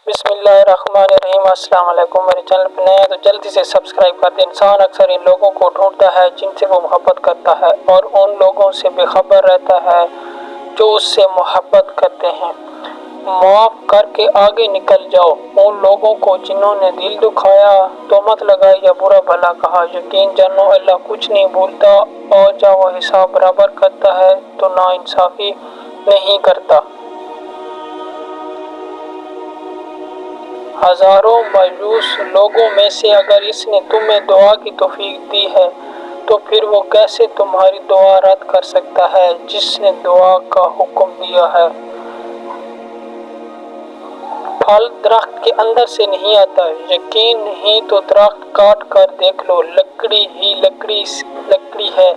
بسم اللہ الرحمن الرحیم۔ السلام علیکم۔ میرے چینل پہ نئے ہیں تو جلدی سے سبسکرائب کر دیں۔ انسان اکثر ان لوگوں کو ڈھونڈتا ہے جن سے وہ محبت کرتا ہے اور ان لوگوں سے بے خبر رہتا ہے جو اس سے محبت کرتے ہیں۔ معاف کر کے آگے نکل جاؤ ان لوگوں کو جنہوں نے دل دکھایا، تہمت لگائی یا برا بھلا کہا۔ یقین جانو اللہ کچھ نہیں بھولتا، اور جب وہ حساب برابر کرتا ہے تو ناانصافی نہیں کرتا۔ ہزاروں مایوس لوگوں میں سے اگر اس نے تمہیں دعا کی توفیق دی ہے تو پھر وہ کیسے تمہاری دعا رد کر سکتا ہے جس نے دعا کا حکم دیا ہے؟ پھل درخت کے اندر سے نہیں آتا، یقین نہیں تو درخت کاٹ کر دیکھ لو، لکڑی ہی لکڑی ہے۔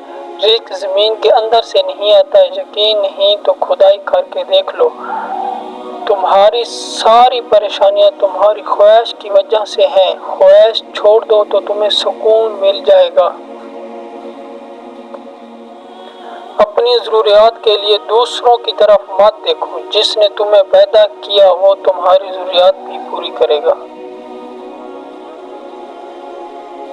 رزق زمین کے اندر سے نہیں آتا، یقین نہیں تو کھدائی کر کے دیکھ لو۔ تمہاری ساری پریشانیاں تمہاری خواہش کی وجہ سے ہیں، خواہش چھوڑ دو تو تمہیں سکون مل جائے گا۔ اپنی ضروریات کے لیے دوسروں کی طرف مت دیکھو، جس نے تمہیں پیدا کیا وہ تمہاری ضروریات بھی پوری کرے گا۔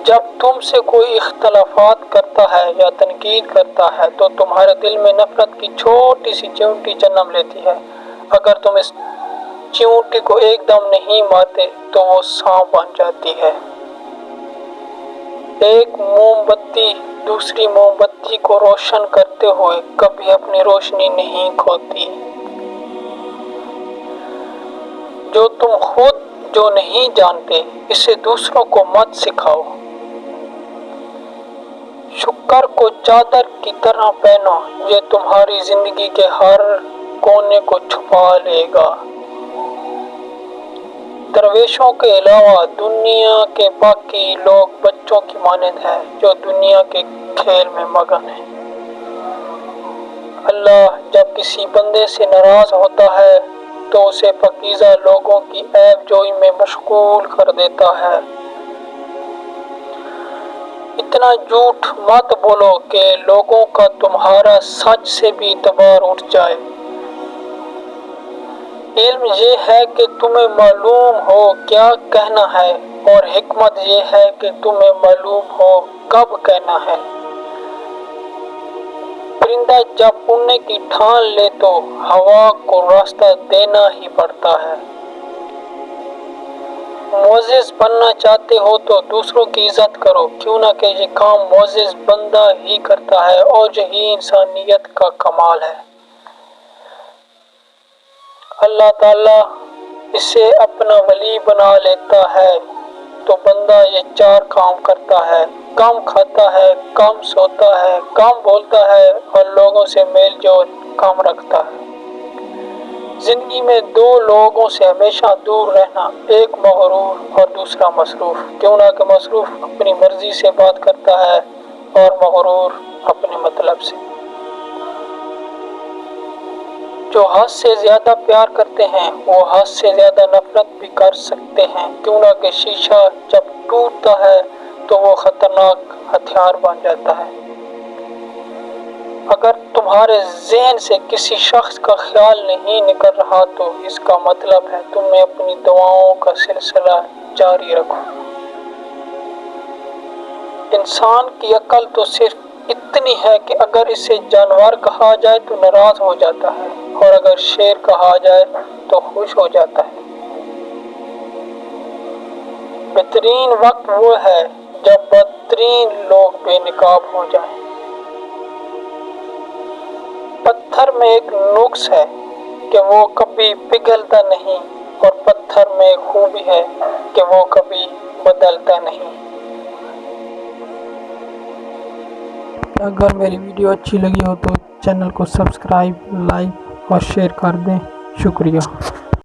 جب تم سے کوئی اختلافات کرتا ہے یا تنقید کرتا ہے تو تمہارے دل میں نفرت کی چھوٹی سی چیونٹی جنم لیتی ہے۔ اگر تم اس چیونٹی کو ایک دم نہیں مارتے تو وہ سانپ بن جاتی ہے۔ ایک موم بتی دوسری موم بتی کو روشن کرتے ہوئے کبھی اپنی روشنی نہیں کھوتی۔ جو تم خود جو نہیں جانتے اسے دوسروں کو مت سکھاؤ۔ شکر کو چادر کی طرح پہنو، یہ تمہاری زندگی کے ہر کونے کو چھپا لے گا۔ درویشوں کے علاوہ دنیا کے باقی لوگ بچوں کی مانند ہیں جو دنیا کے کھیل میں مگن ہیں۔ اللہ جب کسی بندے سے ناراض ہوتا ہے تو اسے پاکیزہ لوگوں کی عیب جوئی میں مشغول کر دیتا ہے۔ اتنا جھوٹ مت بولو کہ لوگوں کا تمہارا سچ سے بھی اعتبار اٹھ جائے۔ علم یہ ہے کہ تمہیں معلوم ہو کیا کہنا ہے، اور حکمت یہ ہے کہ تمہیں معلوم ہو کب کہنا ہے۔ پرندہ جب اڑنے کی ٹھان لے تو ہوا کو راستہ دینا ہی پڑتا ہے۔ معزز بننا چاہتے ہو تو دوسروں کی عزت کرو، کیوں نہ کہ یہ کام معزز بندہ ہی کرتا ہے اور یہی انسانیت کا کمال ہے۔ اللہ تعالیٰ اسے اپنا ولی بنا لیتا ہے تو بندہ یہ چار کام کرتا ہے: کم کھاتا ہے، کم سوتا ہے، کم بولتا ہے اور لوگوں سے میل جول کم رکھتا ہے۔ زندگی میں دو لوگوں سے ہمیشہ دور رہنا، ایک مغرور اور دوسرا مصروف، کیوں نہ کہ مصروف اپنی مرضی سے بات کرتا ہے اور مغرور اپنے مطلب سے۔ جو حد سے زیادہ پیار کرتے ہیں وہ حد سے زیادہ نفرت بھی کر سکتے ہیں، کیوں نہ کہ شیشہ جب ٹوٹتا ہے تو وہ خطرناک ہتھیار بن جاتا ہے۔ اگر تمہارے ذہن سے کسی شخص کا خیال نہیں نکل رہا تو اس کا مطلب ہے تمہیں اپنی دعاؤں کا سلسلہ جاری رکھو۔ انسان کی عقل تو صرف اتنی ہے کہ اگر اسے جانور کہا جائے تو ناراض ہو جاتا ہے اور اگر شیر کہا جائے تو خوش ہو جاتا ہے۔ بہترین وقت وہ ہے جب بدترین لوگ بے نقاب ہو جائیں۔ پتھر میں ایک نقص ہے کہ وہ کبھی پگھلتا نہیں، اور پتھر میں ایک خوبی ہے کہ وہ کبھی بدلتا نہیں۔ اگر میری ویڈیو اچھی لگی ہو تو چینل کو سبسکرائب، لائک اور شیئر کر دیں۔ شکریہ۔